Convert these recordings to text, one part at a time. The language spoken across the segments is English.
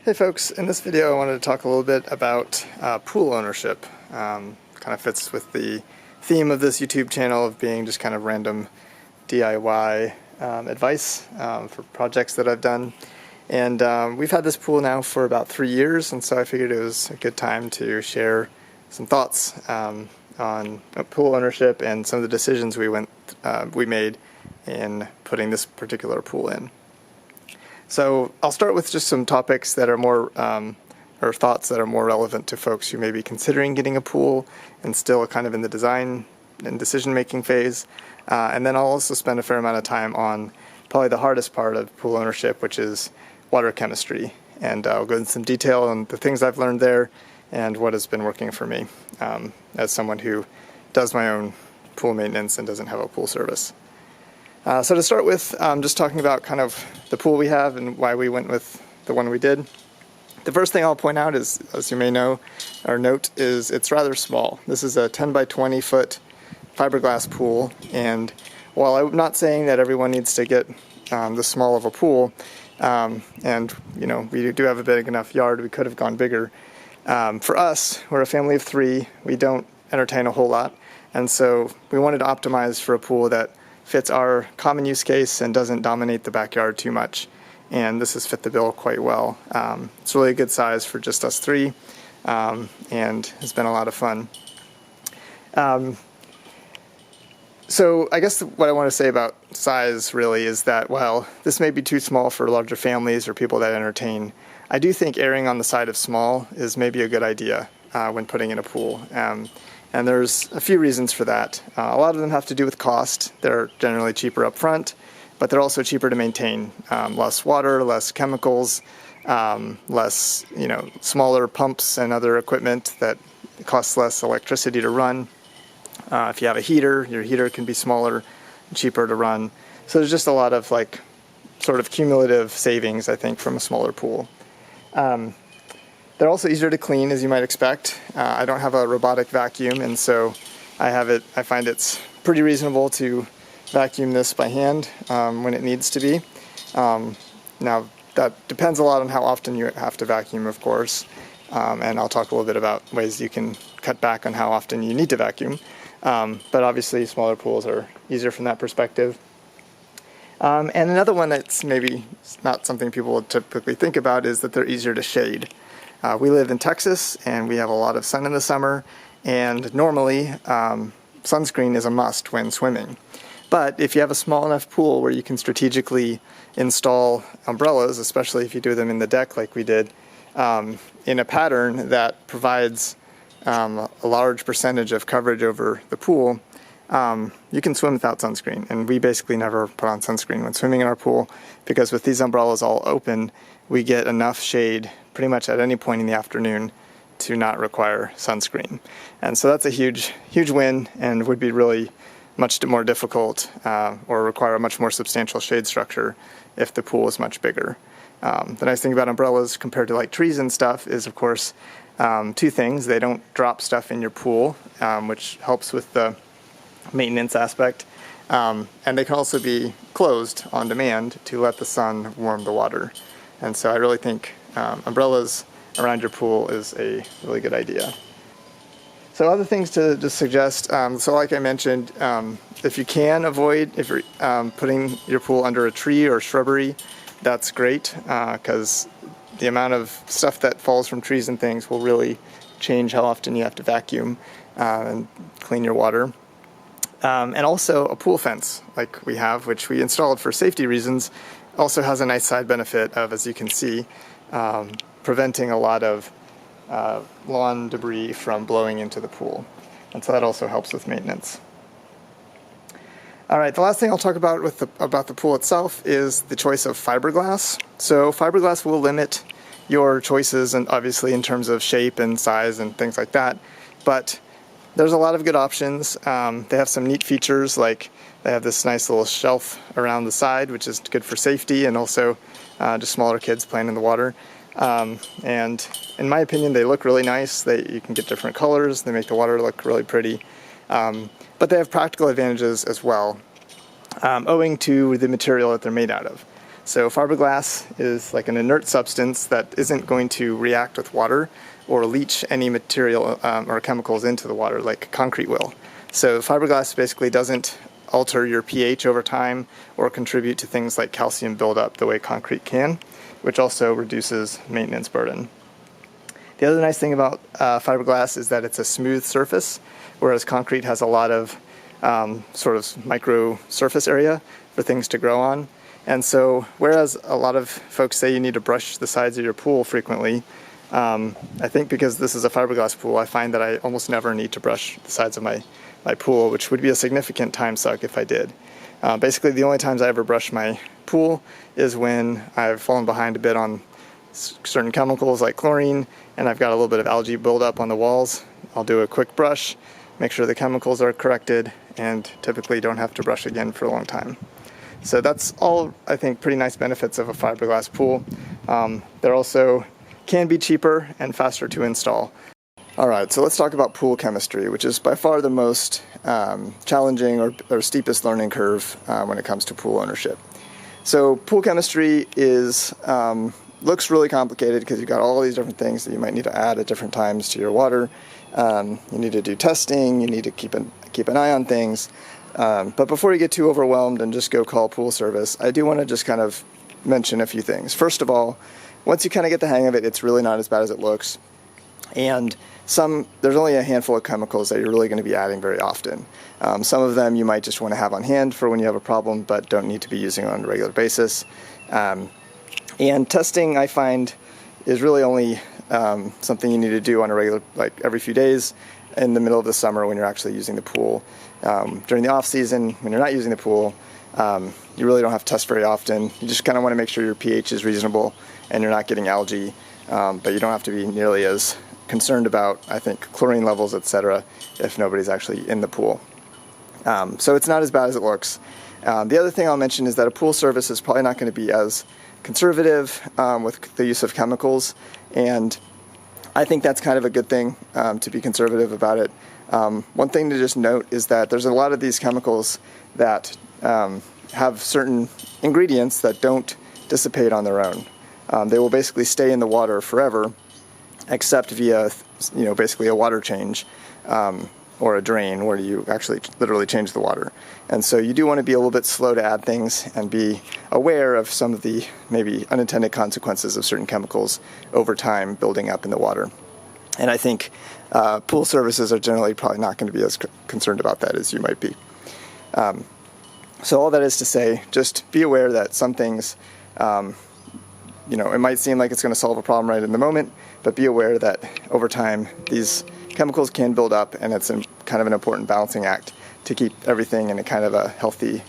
Hey folks, in this video I wanted to talk a little bit about pool ownership. Kind of fits with the theme of this YouTube channel of being just kind of random DIY advice for projects that I've done. And we've had this pool now for about 3 years, and so I figured it was a good time to share some thoughts on pool ownership and some of the decisions we made in putting this particular pool in. So I'll start with just some topics that are more, or thoughts that are more relevant to folks who may be considering getting a pool and still kind of in the design and decision-making phase. And then I'll also spend a fair amount of time on probably the hardest part of pool ownership, which is water chemistry. And I'll go into some detail on the things I've learned there and what has been working for me as someone who does my own pool maintenance and doesn't have a pool service. So to start with, just talking about kind of the pool we have and why we went with the one we did. The first thing I'll point out is, as you may know or note, is it's rather small. This is a 10 by 20 foot fiberglass pool, and while I'm not saying that everyone needs to get this small of a pool, and you know, we do have a big enough yard, we could have gone bigger. For us, we're a family of 3, we don't entertain a whole lot, and so we wanted to optimize for a pool that fits our common use case and doesn't dominate the backyard too much. And this has fit the bill quite well. It's really a good size for just us 3, and has been a lot of fun. So I guess what I want to say about size really is that while this may be too small for larger families or people that entertain, I do think erring on the side of small is maybe a good idea when putting in a pool. And there's a few reasons for that. A lot of them have to do with cost. They're generally cheaper up front, but they're also cheaper to maintain. Less water, less chemicals, less, smaller pumps and other equipment that costs less electricity to run. If you have a heater, your heater can be smaller and cheaper to run. So there's just a lot of sort of cumulative savings, I think, from a smaller pool. They're also easier to clean, as you might expect. I don't have a robotic vacuum, and so I find it's pretty reasonable to vacuum this by hand when it needs to be. Now, that depends a lot on how often you have to vacuum, of course, and I'll talk a little bit about ways you can cut back on how often you need to vacuum. But obviously, smaller pools are easier from that perspective. And another one that's maybe not something people would typically think about is that they're easier to shade. We live in Texas, and we have a lot of sun in the summer, and normally sunscreen is a must when swimming. But if you have a small enough pool where you can strategically install umbrellas, especially if you do them in the deck like we did, in a pattern that provides a large percentage of coverage over the pool, you can swim without sunscreen. And we basically never put on sunscreen when swimming in our pool, because with these umbrellas all open, we get enough shade pretty much at any point in the afternoon to not require sunscreen. And so that's a huge win, and would be really much more difficult or require a much more substantial shade structure if the pool is much bigger. The nice thing about umbrellas compared to trees and stuff is, of course, 2 things. They don't drop stuff in your pool, which helps with the maintenance aspect. And they can also be closed on demand to let the sun warm the water. And so I really think umbrellas around your pool is a really good idea. So other things to just suggest, so like I mentioned, if you can avoid putting your pool under a tree or shrubbery, that's great, because the amount of stuff that falls from trees and things will really change how often you have to vacuum and clean your water. And also a pool fence like we have, which we installed for safety reasons, also has a nice side benefit of, as you can see, preventing a lot of lawn debris from blowing into the pool. And so that also helps with maintenance. All right, the last thing I'll talk about about the pool itself is the choice of fiberglass. So fiberglass will limit your choices, and obviously in terms of shape and size and things like that, but there's a lot of good options. They have some neat features, like they have this nice little shelf around the side, which is good for safety, and also just smaller kids playing in the water. And in my opinion, they look really nice. You can get different colors. They make the water look really pretty. But they have practical advantages as well, owing to the material that they're made out of. So fiberglass is like an inert substance that isn't going to react with water or leach any material or chemicals into the water like concrete will. So fiberglass basically doesn't alter your pH over time or contribute to things like calcium buildup the way concrete can, which also reduces maintenance burden. The other nice thing about fiberglass is that it's a smooth surface, whereas concrete has a lot of sort of micro surface area for things to grow on. And so whereas a lot of folks say you need to brush the sides of your pool frequently, I think because this is a fiberglass pool, I find that I almost never need to brush the sides of my pool, which would be a significant time suck if I did. Basically, the only times I ever brush my pool is when I've fallen behind a bit on certain chemicals like chlorine, and I've got a little bit of algae buildup on the walls. I'll do a quick brush, make sure the chemicals are corrected, and typically don't have to brush again for a long time. So that's all, I think, pretty nice benefits of a fiberglass pool. They're also can be cheaper and faster to install. All right, so let's talk about pool chemistry, which is by far the most challenging or steepest learning curve when it comes to pool ownership. So pool chemistry is looks really complicated because you've got all these different things that you might need to add at different times to your water. You need to do testing, you need to keep an eye on things. But before you get too overwhelmed and just go call pool service, I do want to just kind of mention a few things. First of all, once you kind of get the hang of it, it's really not as bad as it looks. And there's only a handful of chemicals that you're really going to be adding very often. Some of them you might just want to have on hand for when you have a problem, but don't need to be using on a regular basis. And testing, I find, is really only something you need to do on a regular, like every few days in the middle of the summer when you're actually using the pool. During the off season, when you're not using the pool, you really don't have to test very often. You just kind of want to make sure your pH is reasonable and you're not getting algae, but you don't have to be nearly as concerned about, I think, chlorine levels, etc., if nobody's actually in the pool. So it's not as bad as it looks. The other thing I'll mention is that a pool service is probably not going to be as conservative with the use of chemicals, and I think that's kind of a good thing to be conservative about it. One thing to just note is that there's a lot of these chemicals that have certain ingredients that don't dissipate on their own. They will basically stay in the water forever, except via, basically a water change or a drain where you actually literally change the water. And so you do want to be a little bit slow to add things and be aware of some of the maybe unintended consequences of certain chemicals over time building up in the water. And I think pool services are generally probably not going to be as concerned about that as you might be. So all that is to say, just be aware that some things, it might seem like it's going to solve a problem right in the moment, but be aware that over time these chemicals can build up, and it's kind of an important balancing act to keep everything in a kind of a healthy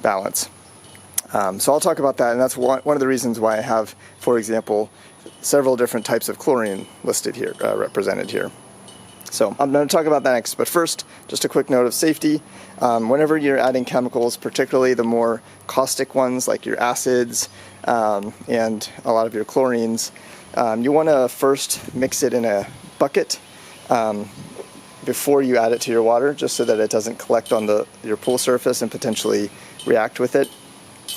balance. So I'll talk about that, and that's one of the reasons why I have, for example, several different types of chlorine listed here, represented here. So I'm going to talk about that next, but first, just a quick note of safety. Whenever you're adding chemicals, particularly the more caustic ones like your acids and a lot of your chlorines, you want to first mix it in a bucket before you add it to your water, just so that it doesn't collect on your pool surface and potentially react with it.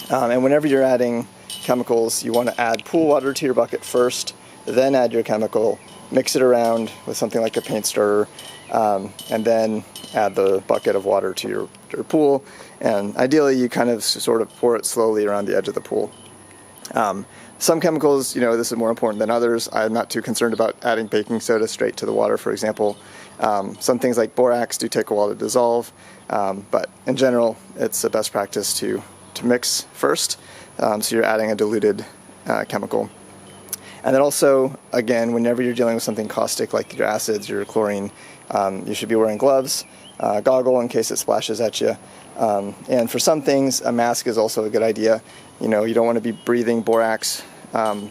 And whenever you're adding chemicals, you want to add pool water to your bucket first, then add your chemical, mix it around with something like a paint stirrer, and then add the bucket of water to your pool. And ideally, you kind of sort of pour it slowly around the edge of the pool. Some chemicals, this is more important than others. I'm not too concerned about adding baking soda straight to the water, for example. Some things like borax do take a while to dissolve, but in general, it's the best practice to mix first, so you're adding a diluted chemical. And then also, again, whenever you're dealing with something caustic like your acids, your chlorine, you should be wearing gloves, goggle in case it splashes at you. And for some things, a mask is also a good idea. You don't want to be breathing borax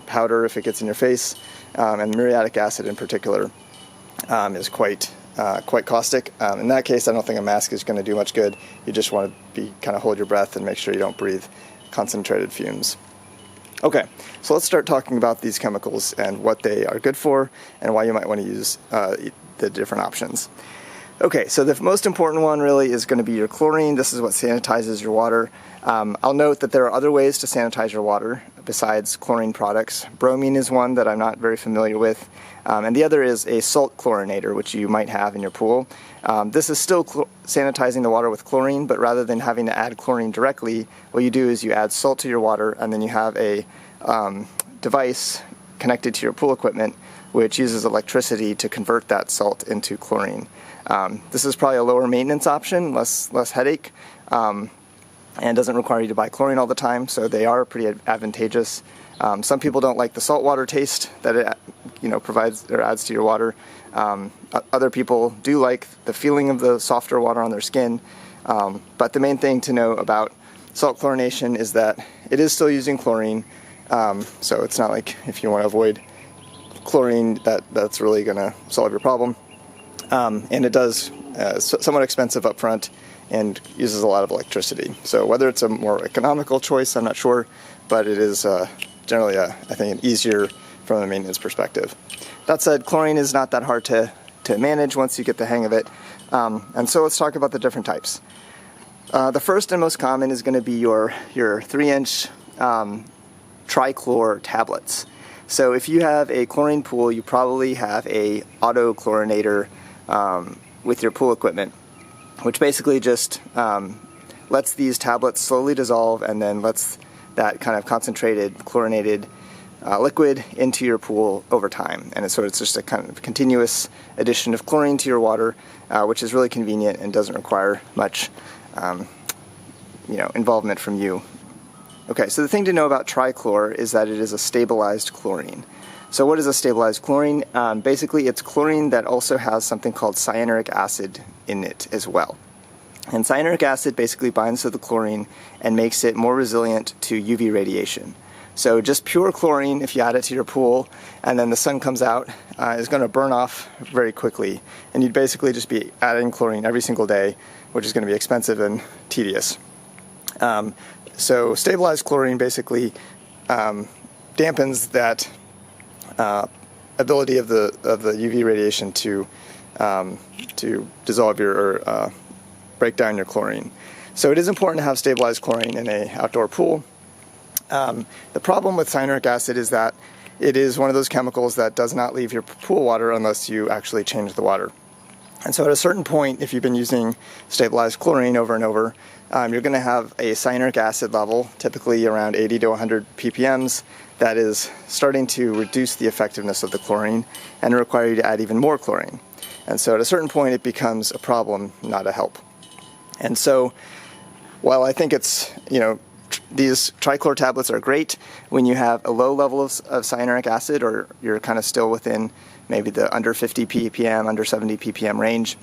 powder if it gets in your face, and muriatic acid in particular is quite caustic. In that case, I don't think a mask is going to do much good. You just want to hold your breath and make sure you don't breathe concentrated fumes. Okay, so let's start talking about these chemicals and what they are good for and why you might want to use the different options. Okay, so the most important one really is going to be your chlorine. This is what sanitizes your water. I'll note that there are other ways to sanitize your water besides chlorine products. Bromine is one that I'm not very familiar with, and the other is a salt chlorinator, which you might have in your pool. This is still sanitizing the water with chlorine, but rather than having to add chlorine directly, what you do is you add salt to your water, and then you have a device connected to your pool equipment which uses electricity to convert that salt into chlorine. This is probably a lower maintenance option, less headache, and doesn't require you to buy chlorine all the time, so they are pretty advantageous. Some people don't like the salt water taste that it provides or adds to your water. Other people do like the feeling of the softer water on their skin, but the main thing to know about salt chlorination is that it is still using chlorine, so it's not like if you want to avoid chlorine that's really going to solve your problem. And it does somewhat expensive up front and uses a lot of electricity. So whether it's a more economical choice, I'm not sure, but it is generally, I think, easier from a maintenance perspective. That said, chlorine is not that hard to manage once you get the hang of it. And so let's talk about the different types. The first and most common is going to be your 3-inch trichlor tablets. So if you have a chlorine pool, you probably have a auto chlorinator with your pool equipment, which basically just lets these tablets slowly dissolve and then lets that kind of concentrated chlorinated liquid into your pool over time. And so it's just a kind of continuous addition of chlorine to your water, which is really convenient and doesn't require much involvement from you. Okay, so the thing to know about trichlor is that it is a stabilized chlorine. So what is a stabilized chlorine? Basically, it's chlorine that also has something called cyanuric acid in it as well. And cyanuric acid basically binds to the chlorine and makes it more resilient to UV radiation. So just pure chlorine, if you add it to your pool and then the sun comes out, is going to burn off very quickly. And you'd basically just be adding chlorine every single day, which is going to be expensive and tedious. So stabilized chlorine basically dampens that ability of the UV radiation to dissolve or break down your chlorine. So it is important to have stabilized chlorine in an outdoor pool. The problem with cyanuric acid is that it is one of those chemicals that does not leave your pool water unless you actually change the water. And so at a certain point, if you've been using stabilized chlorine over and over, you're going to have a cyanuric acid level, typically around 80 to 100 ppms, that is starting to reduce the effectiveness of the chlorine and require you to add even more chlorine. And so at a certain point, it becomes a problem, not a help. And so while I think it's, these trichlor tablets are great when you have a low level of cyanuric acid, or you're kind of still within maybe the under 50 ppm, under 70 ppm range.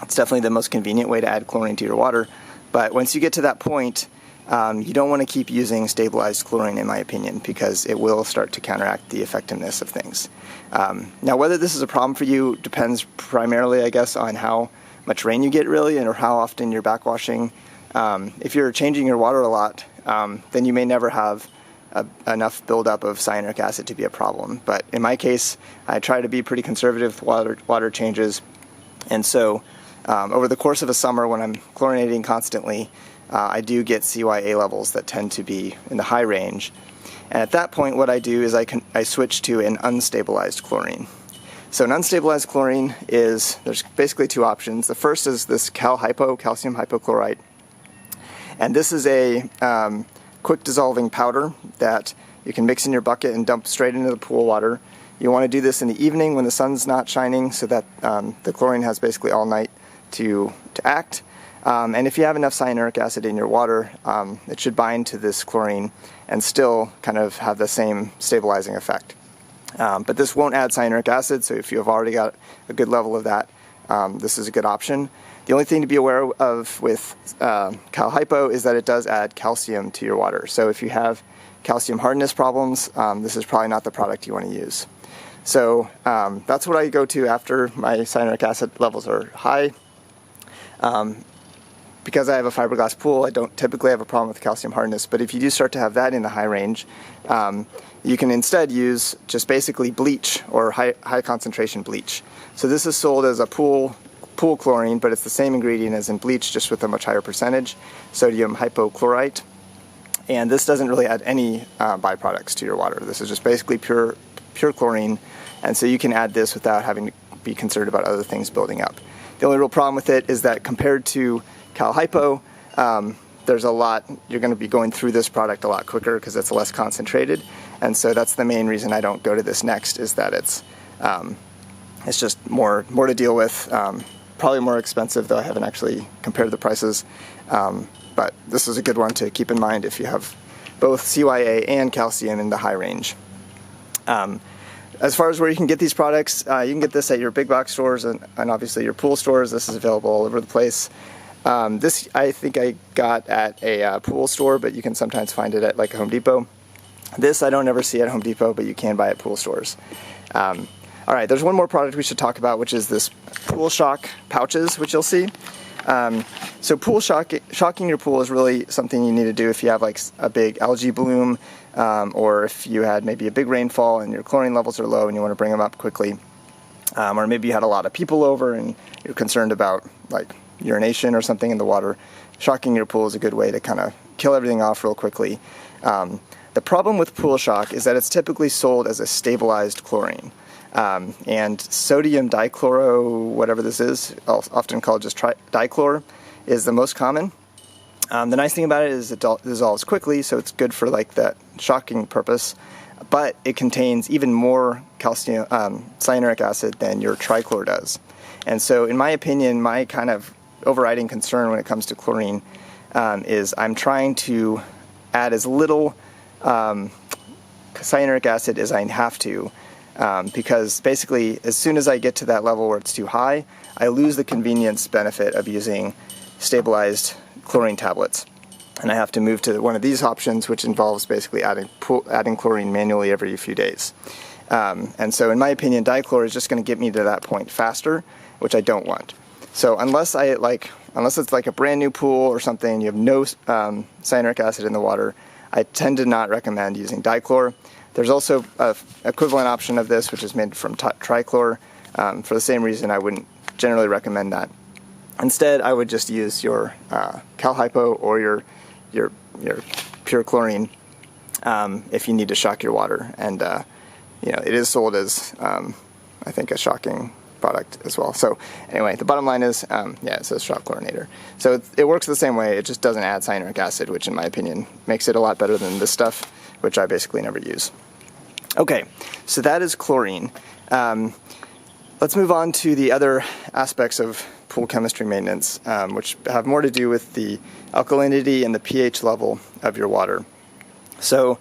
It's definitely the most convenient way to add chlorine to your water. But once you get to that point, you don't want to keep using stabilized chlorine, in my opinion, because it will start to counteract the effectiveness of things. Now, whether this is a problem for you depends primarily, I guess, on how much rain you get, really, and or how often you're backwashing. If you're changing your water a lot, then you may never have enough buildup of cyanuric acid to be a problem. But in my case, I try to be pretty conservative with water changes. And so over the course of a summer when I'm chlorinating constantly, I do get CYA levels that tend to be in the high range. And at that point, what I do is I switch to an unstabilized chlorine. So an unstabilized chlorine there's basically two options. The first is this calcium hypochlorite. And this is a quick dissolving powder that you can mix in your bucket and dump straight into the pool water. You want to do this in the evening when the sun's not shining so that the chlorine has basically all night to act. And if you have enough cyanuric acid in your water, it should bind to this chlorine and still kind of have the same stabilizing effect. But this won't add cyanuric acid, so if you have already got a good level of that, this is a good option. The only thing to be aware of with Cal Hypo is that it does add calcium to your water. So if you have calcium hardness problems, this is probably not the product you want to use. So that's what I go to after my cyanuric acid levels are high. Because I have a fiberglass pool, I don't typically have a problem with calcium hardness, but if you do start to have that in the high range, you can instead use just basically bleach or high concentration bleach. So this is sold as a pool pool chlorine, but it's the same ingredient as in bleach, just with a much higher percentage, sodium hypochlorite. And this doesn't really add any byproducts to your water. This is just basically pure chlorine, and so you can add this without having to be concerned about other things building up. The only real problem with it is that compared to Cal Hypo, there's a lot, you're going to be going through this product a lot quicker because it's less concentrated, and so that's the main reason I don't go to this next, is that it's just more to deal with, probably more expensive, though I haven't actually compared the prices, but this is a good one to keep in mind if you have both CYA and calcium in the high range. As far as where you can get these products, you can get this at your big box stores and obviously your pool stores. This is available all over the place. This I think I got at a pool store, but you can sometimes find it at like a Home Depot. This I don't ever see at Home Depot, but you can buy at pool stores. All right, there's one more product we should talk about, which is this Pool Shock pouches, which you'll see. So shocking your pool is really something you need to do if you have like a big algae bloom, or if you had maybe a big rainfall and your chlorine levels are low and you want to bring them up quickly, or maybe you had a lot of people over and you're concerned about like urination or something in the water. Shocking your pool is a good way to kind of kill everything off real quickly. The problem with Pool Shock is that it's typically sold as a stabilized chlorine. And sodium dichloro, whatever this is, often called just dichlor, is the most common. The nice thing about it is it dissolves quickly, so it's good for like that shocking purpose, but it contains even more calcium, cyanuric acid than your trichlor does. And so in my opinion, my kind of overriding concern when it comes to chlorine is I'm trying to add as little cyanuric acid as I have to, because basically as soon as I get to that level where it's too high, I lose the convenience benefit of using stabilized chlorine tablets. And I have to move to one of these options, which involves basically adding chlorine manually every few days. And so in my opinion, dichlor is just going to get me to that point faster, which I don't want. So unless it's like a brand new pool or something, you have no cyanuric acid in the water, I tend to not recommend using dichlor. There's also an equivalent option of this, which is made from trichlor. For the same reason, I wouldn't generally recommend that. Instead, I would just use your Cal Hypo or your pure chlorine if you need to shock your water. And it is sold as I think a shocking product as well. So anyway, the bottom line is, it says shock chlorinator. So it works the same way. It just doesn't add cyanuric acid, which in my opinion makes it a lot better than this stuff, which I basically never use. Okay, so that is chlorine. Let's move on to the other aspects of pool chemistry maintenance, which have more to do with the alkalinity and the pH level of your water. So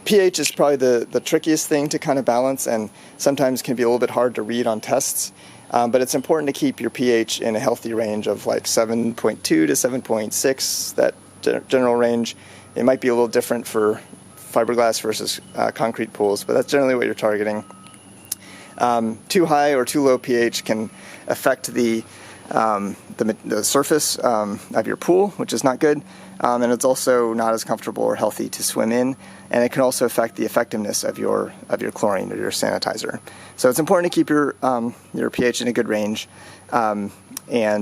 pH is probably the trickiest thing to kind of balance, and sometimes can be a little bit hard to read on tests, but it's important to keep your pH in a healthy range of like 7.2 to 7.6, that general range. It might be a little different for fiberglass versus concrete pools, but that's generally what you're targeting. Too high or too low pH can affect the surface of your pool, which is not good, and it's also not as comfortable or healthy to swim in, and it can also affect the effectiveness of your chlorine or your sanitizer. So it's important to keep your pH in a good range, and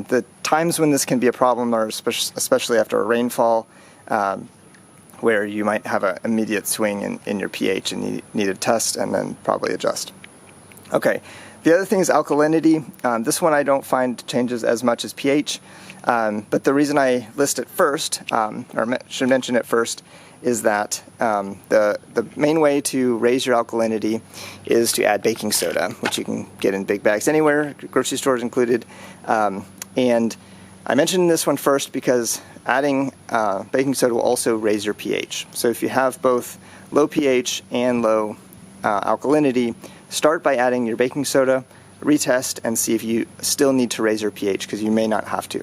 the times when this can be a problem are especially after a rainfall, where you might have an immediate swing in your pH and you need to test and then probably adjust. Okay, the other thing is alkalinity. This one I don't find changes as much as pH, but the reason I list it first, should mention it first, is that the main way to raise your alkalinity is to add baking soda, which you can get in big bags anywhere, grocery stores included. And I mentioned this one first because adding baking soda will also raise your pH. So if you have both low pH and low alkalinity, start by adding your baking soda, retest, and see if you still need to raise your pH, because you may not have to.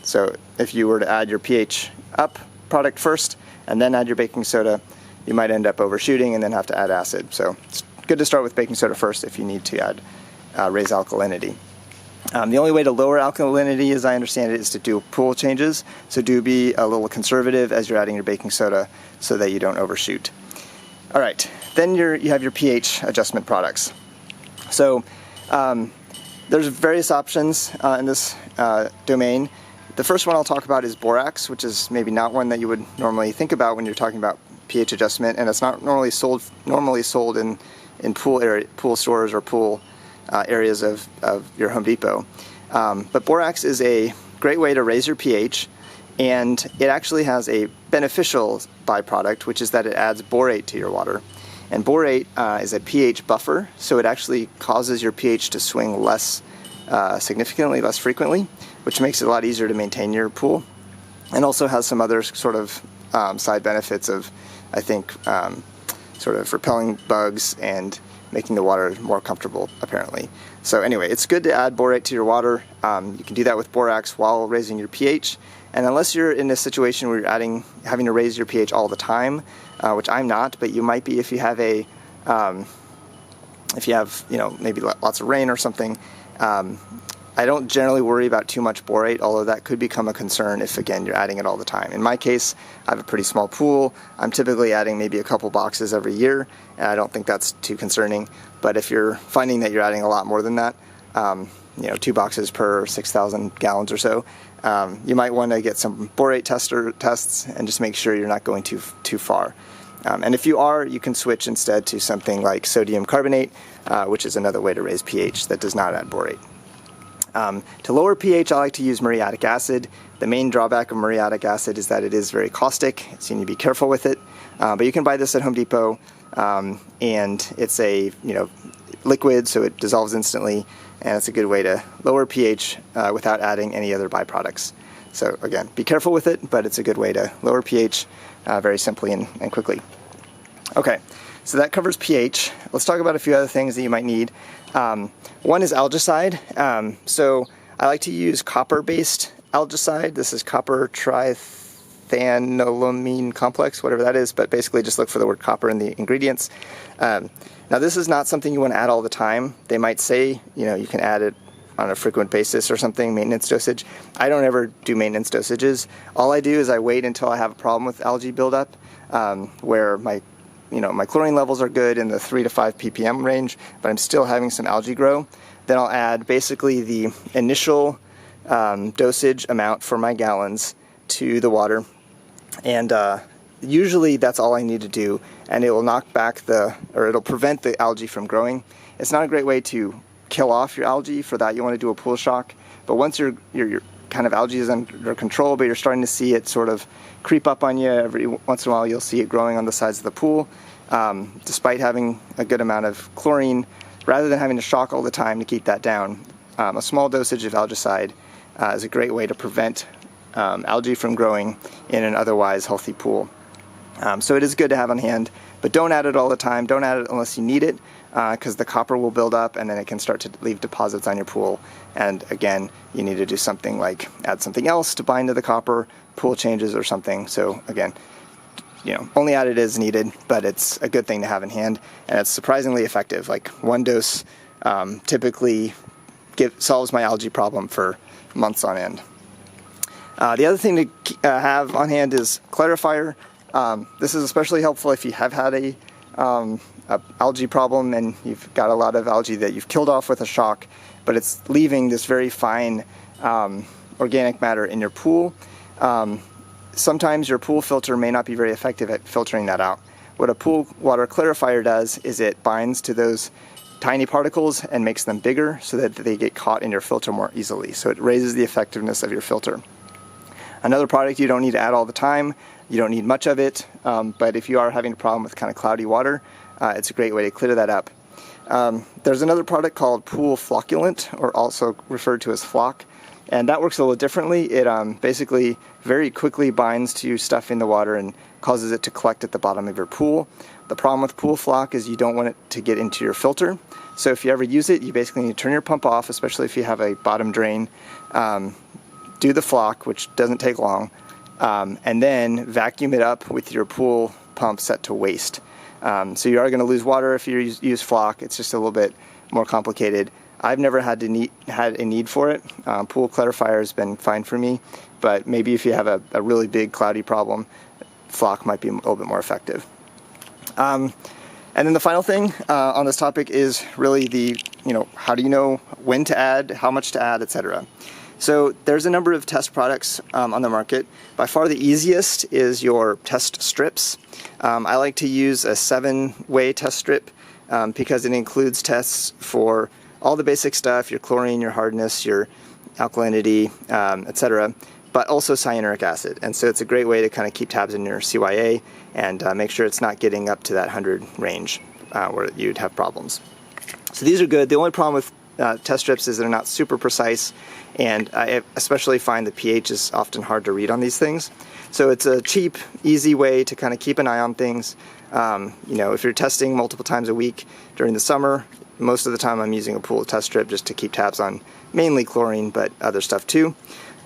So if you were to add your pH up product first and then add your baking soda, you might end up overshooting and then have to add acid. So it's good to start with baking soda first if you need to raise alkalinity. The only way to lower alkalinity, as I understand it, is to do pool changes. So do be a little conservative as you're adding your baking soda so that you don't overshoot. All right, then you have your pH adjustment products. So there's various options in this domain. The first one I'll talk about is borax, which is maybe not one that you would normally think about when you're talking about pH adjustment, and it's not normally sold in pool stores or pool areas of your Home Depot. But borax is a great way to raise your pH, and it actually has a beneficial byproduct, which is that it adds borate to your water. And borate is a pH buffer, so it actually causes your pH to swing less significantly, less frequently, which makes it a lot easier to maintain your pool, and also has some other sort of side benefits of, I think, sort of repelling bugs and making the water more comfortable, apparently. So anyway, it's good to add borate to your water. You can do that with borax while raising your pH. And unless you're in a situation where you're having to raise your pH all the time, which I'm not, but you might be if you have maybe lots of rain or something. I don't generally worry about too much borate, although that could become a concern if, again, you're adding it all the time. In my case, I have a pretty small pool. I'm typically adding maybe a couple boxes every year, and I don't think that's too concerning. But if you're finding that you're adding a lot more than that, 2 boxes per 6,000 gallons or so, you might want to get some borate tests and just make sure you're not going too far. And if you are, you can switch instead to something like sodium carbonate, which is another way to raise pH that does not add borate. To lower pH, I like to use muriatic acid. The main drawback of muriatic acid is that it is very caustic, so you need to be careful with it. But you can buy this at Home Depot, and it's a liquid, so it dissolves instantly, and it's a good way to lower pH without adding any other byproducts. So again, be careful with it, but it's a good way to lower pH very simply and quickly. Okay, so that covers pH. Let's talk about a few other things that you might need. One is algicide. So I like to use copper-based algicide. This is copper trithanolamine complex, whatever that is, but basically just look for the word copper in the ingredients. Now this is not something you want to add all the time. They might say, you can add it on a frequent basis or something, maintenance dosage. I don't ever do maintenance dosages. All I do is I wait until I have a problem with algae buildup, where my chlorine levels are good in the 3 to 5 ppm range, but I'm still having some algae grow. Then I'll add basically the initial dosage amount for my gallons to the water, and usually that's all I need to do, and it will knock back it'll prevent the algae from growing. It's not a great way to kill off your algae. For that, you want to do a pool shock. But once your kind of algae is under control, but you're starting to see it sort of creep up on you every once in a while, you'll see it growing on the sides of the pool, despite having a good amount of chlorine. Rather than having to shock all the time to keep that down, a small dosage of algicide is a great way to prevent algae from growing in an otherwise healthy pool. So it is good to have on hand, but don't add it all the time. Don't add it unless you need it, because the copper will build up and then it can start to leave deposits on your pool. And again, you need to do something like add something else to bind to the copper, pool changes or something. So again, only add it as needed, but it's a good thing to have in hand, and it's surprisingly effective. Like one dose typically solves my algae problem for months on end. The other thing to have on hand is clarifier. This is especially helpful if you have had a algae problem and you've got a lot of algae that you've killed off with a shock, but it's leaving this very fine organic matter in your pool. Sometimes your pool filter may not be very effective at filtering that out. What a pool water clarifier does is it binds to those tiny particles and makes them bigger so that they get caught in your filter more easily. So it raises the effectiveness of your filter. Another product you don't need to add all the time. You don't need much of it, but if you are having a problem with kind of cloudy water, it's a great way to clear that up. There's another product called Pool Flocculant, or also referred to as Flock, and that works a little differently. It basically very quickly binds to stuff in the water and causes it to collect at the bottom of your pool. The problem with Pool Flock is you don't want it to get into your filter. So if you ever use it, you basically need to turn your pump off, especially if you have a bottom drain. Do the flock, which doesn't take long, and then vacuum it up with your pool pump set to waste. So you are going to lose water if you use flock. It's just a little bit more complicated. I've never had a need for it. Pool clarifier has been fine for me, but maybe if you have a really big cloudy problem, flock might be a little bit more effective. And And then the final thing on this topic is really the, how do you know when to add, how much to add, etc. So there's a number of test products on the market. By far the easiest is your test strips. I like to use a 7-way test strip because it includes tests for all the basic stuff, your chlorine, your hardness, your alkalinity, etc., but also cyanuric acid. And so it's a great way to kind of keep tabs in your CYA and make sure it's not getting up to that 100 range where you'd have problems. So these are good. The only problem with test strips is they're not super precise, and I especially find the pH is often hard to read on these things. So it's a cheap, easy way to kind of keep an eye on things. If you're testing multiple times a week during the summer, most of the time I'm using a pool test strip just to keep tabs on mainly chlorine, but other stuff too.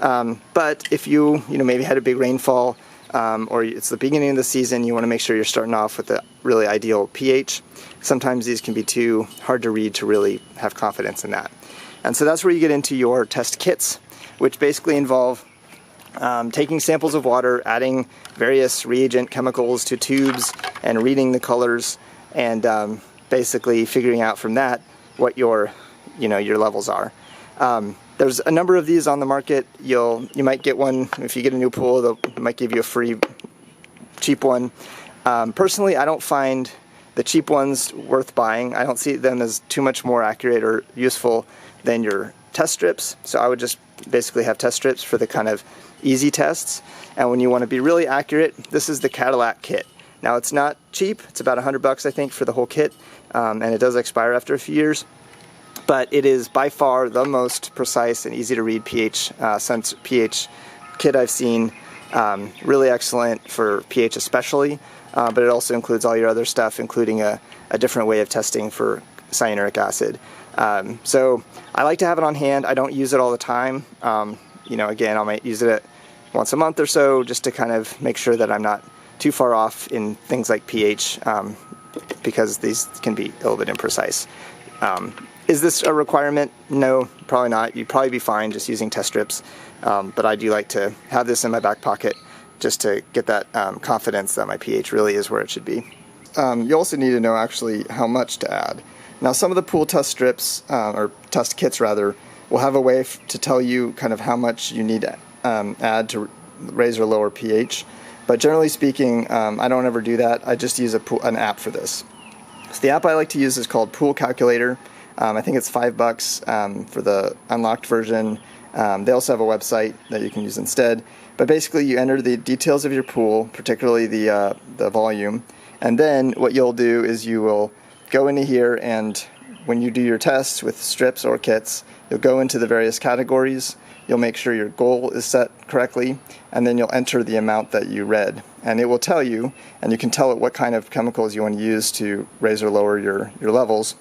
But if you maybe had a big rainfall, or it's the beginning of the season, you want to make sure you're starting off with a really ideal pH. Sometimes these can be too hard to read to really have confidence in that. And so that's where you get into your test kits, which basically involve taking samples of water, adding various reagent chemicals to tubes, and reading the colors, and basically figuring out from that what your levels are. There's a number of these on the market. You might get one if you get a new pool. They might give you a free cheap one. Personally, I don't find the cheap ones worth buying. I don't see them as too much more accurate or useful than your test strips. So I would just basically have test strips for the kind of easy tests. And when you want to be really accurate, this is the Cadillac kit. Now it's not cheap. It's about $100 I think for the whole kit, and it does expire after a few years. But it is by far the most precise and easy to read pH kit I've seen. Really excellent for pH especially, but it also includes all your other stuff, including a different way of testing for cyanuric acid. So I like to have it on hand. I don't use it all the time. Again, I might use it once a month or so just to kind of make sure that I'm not too far off in things like pH, because these can be a little bit imprecise. Is this a requirement? No, probably not. You'd probably be fine just using test strips, but I do like to have this in my back pocket just to get that confidence that my pH really is where it should be. You also need to know actually how much to add. Now some of the pool test strips, or test kits rather, will have a way to tell you kind of how much you need to add to raise or lower pH, but generally speaking, I don't ever do that. I just use an app for this. So the app I like to use is called Pool Calculator. I think it's $5 for the unlocked version. They also have a website that you can use instead. But basically you enter the details of your pool, particularly the volume, and then what you'll do is you will go into here, and when you do your tests with strips or kits, you'll go into the various categories, you'll make sure your goal is set correctly, and then you'll enter the amount that you read. And it will tell you, and you can tell it what kind of chemicals you want to use to raise or lower your levels.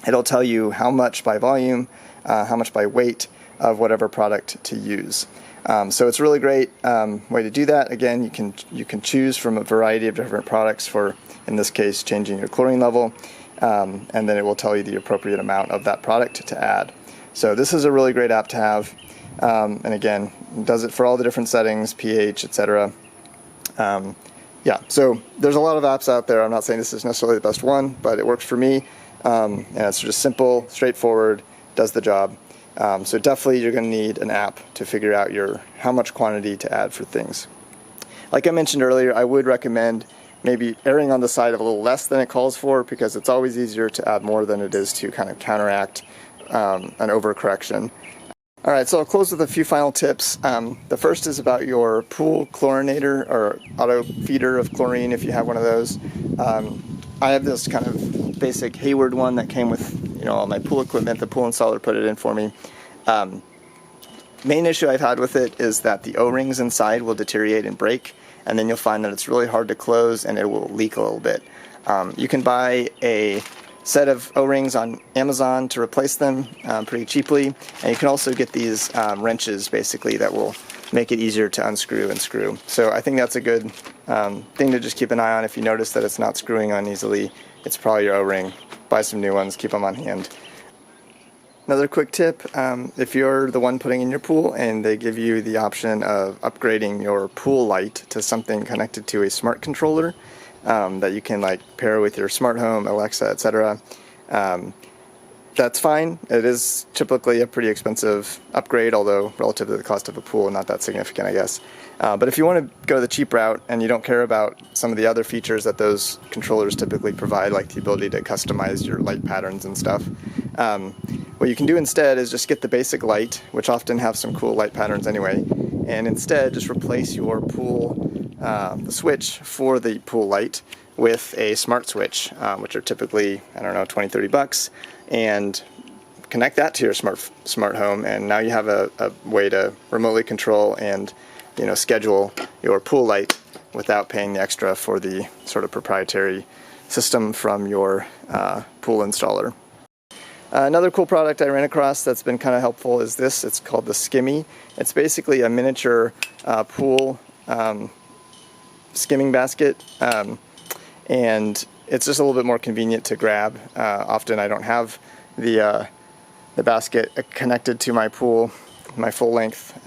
It'll tell you how much by volume, how much by weight of whatever product to use. So it's a really great way to do that. Again, you can choose from a variety of different products for, in this case, changing your chlorine level, and then it will tell you the appropriate amount of that product to add. So this is a really great app to have, and again, it does it for all the different settings, pH, etc. Yeah, so there's a lot of apps out there. I'm not saying this is necessarily the best one, but it works for me. And it's just simple, straightforward, does the job. So definitely you're going to need an app to figure out how much quantity to add for things. Like I mentioned earlier, I would recommend maybe erring on the side of a little less than it calls for, because it's always easier to add more than it is to kind of counteract an overcorrection. All right, so I'll close with a few final tips. The first is about your pool chlorinator or auto feeder of chlorine if you have one of those. I have this kind of basic Hayward one that came with all my pool equipment. The pool installer put it in for me. Main issue I've had with it is that the O-rings inside will deteriorate and break, and then you'll find that it's really hard to close and it will leak a little bit. You can buy a set of O-rings on Amazon to replace them pretty cheaply, and you can also get these wrenches basically that will make it easier to unscrew and screw. So I think that's a good thing to just keep an eye on. If you notice that it's not screwing on easily, it's probably your O-ring. Buy some new ones, keep them on hand. Another quick tip, if you're the one putting in your pool and they give you the option of upgrading your pool light to something connected to a smart controller, that you can like pair with your smart home, Alexa, etc. That's fine. It is typically a pretty expensive upgrade, although relative to the cost of a pool, not that significant, I guess. But if you want to go the cheap route and you don't care about some of the other features that those controllers typically provide, like the ability to customize your light patterns and stuff, what you can do instead is just get the basic light, which often have some cool light patterns anyway, and instead just replace your pool, the switch for the pool light with a smart switch, which are typically, I don't know, $20-30, and connect that to your smart home, and now you have a way to remotely control and schedule your pool light without paying the extra for the sort of proprietary system from your pool installer. Another cool product I ran across that's been kind of helpful is this. It's called the Skimmy. It's basically a miniature pool skimming basket, and it's just a little bit more convenient to grab. Often I don't have the basket connected to my pool, my full-length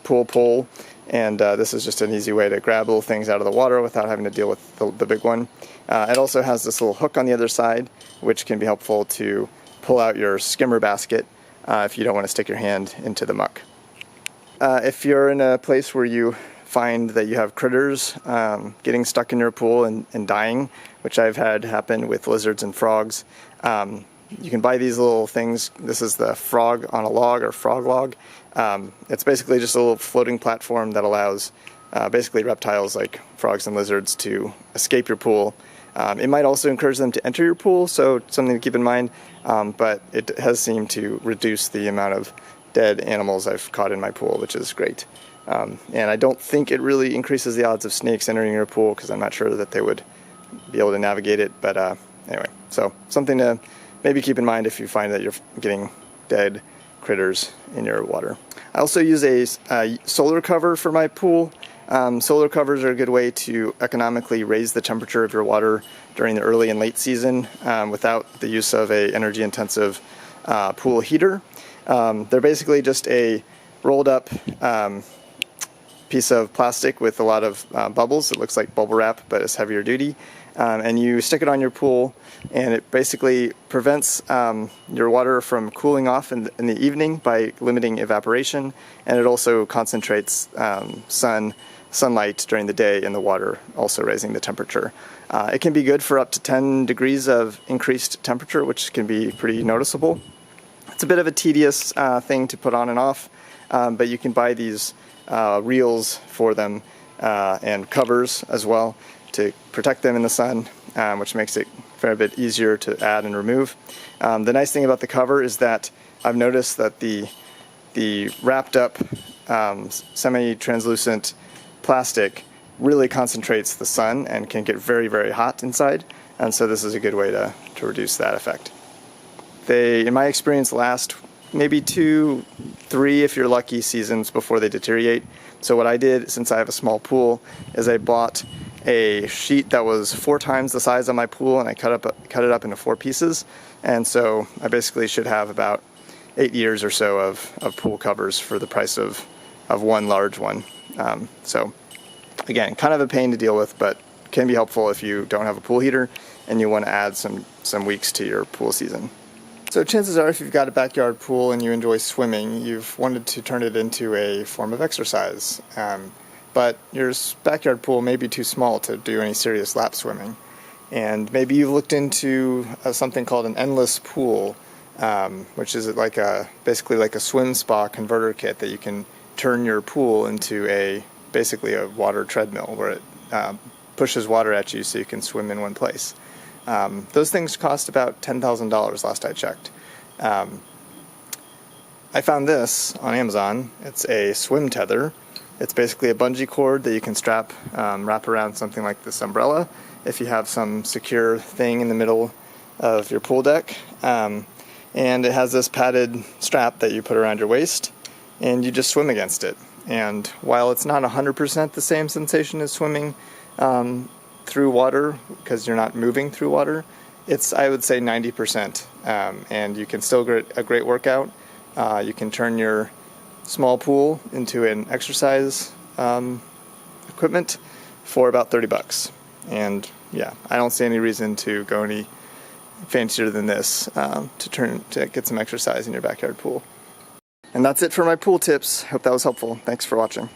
pool pole, and this is just an easy way to grab little things out of the water without having to deal with the big one. It also has this little hook on the other side, which can be helpful to pull out your skimmer basket if you don't want to stick your hand into the muck. If you're in a place where you find that you have critters getting stuck in your pool and dying, which I've had happen with lizards and frogs, you can buy these little things. This is the Frog on a Log, or Frog Log. It's basically just a little floating platform that allows basically reptiles like frogs and lizards to escape your pool. It might also encourage them to enter your pool, so something to keep in mind, but it has seemed to reduce the amount of dead animals I've caught in my pool, which is great. And I don't think it really increases the odds of snakes entering your pool, because I'm not sure that they would be able to navigate it, but anyway, so something to maybe keep in mind if you find that you're getting dead critters in your water. I also use a solar cover for my pool. Solar covers are a good way to economically raise the temperature of your water during the early and late season without the use of an energy-intensive pool heater. They're basically just a rolled up piece of plastic with a lot of bubbles. It looks like bubble wrap, but it's heavier duty. And you stick it on your pool, and it basically prevents your water from cooling off in the evening by limiting evaporation, and it also concentrates sunlight during the day in the water, also raising the temperature. It can be good for up to 10 degrees of increased temperature, which can be pretty noticeable. It's a bit of a tedious thing to put on and off, but you can buy these reels for them and covers as well to protect them in the sun, which makes it a fair bit easier to add and remove. The nice thing about the cover is that I've noticed that the wrapped up semi-translucent plastic really concentrates the sun and can get very, very hot inside, and so this is a good way to reduce that effect. They, in my experience, last maybe 2-3, if you're lucky, seasons before they deteriorate. So what I did, since I have a small pool, is I bought a sheet that was 4 times the size of my pool, and I cut it up into 4 pieces, and so I basically should have about 8 years or so of pool covers for the price of one large one. So again, kind of a pain to deal with, but can be helpful if you don't have a pool heater and you want to add some weeks to your pool season. So chances are, if you've got a backyard pool and you enjoy swimming, you've wanted to turn it into a form of exercise. But your backyard pool may be too small to do any serious lap swimming. And maybe you've looked into something called an endless pool, which is basically like a swim spa converter kit that you can turn your pool into basically a water treadmill where it pushes water at you so you can swim in one place. Those things cost about $10,000 last I checked. I found this on Amazon. It's a swim tether. It's basically a bungee cord that you can wrap around something like this umbrella if you have some secure thing in the middle of your pool deck. And it has this padded strap that you put around your waist, and you just swim against it. And while it's not 100% the same sensation as swimming through water, because you're not moving through water, it's, I would say, 90%. And you can still get a great workout. You can turn your small pool into an exercise equipment for about $30. And yeah, I don't see any reason to go any fancier than this to get some exercise in your backyard pool. And that's it for my pool tips. Hope that was helpful. Thanks for watching.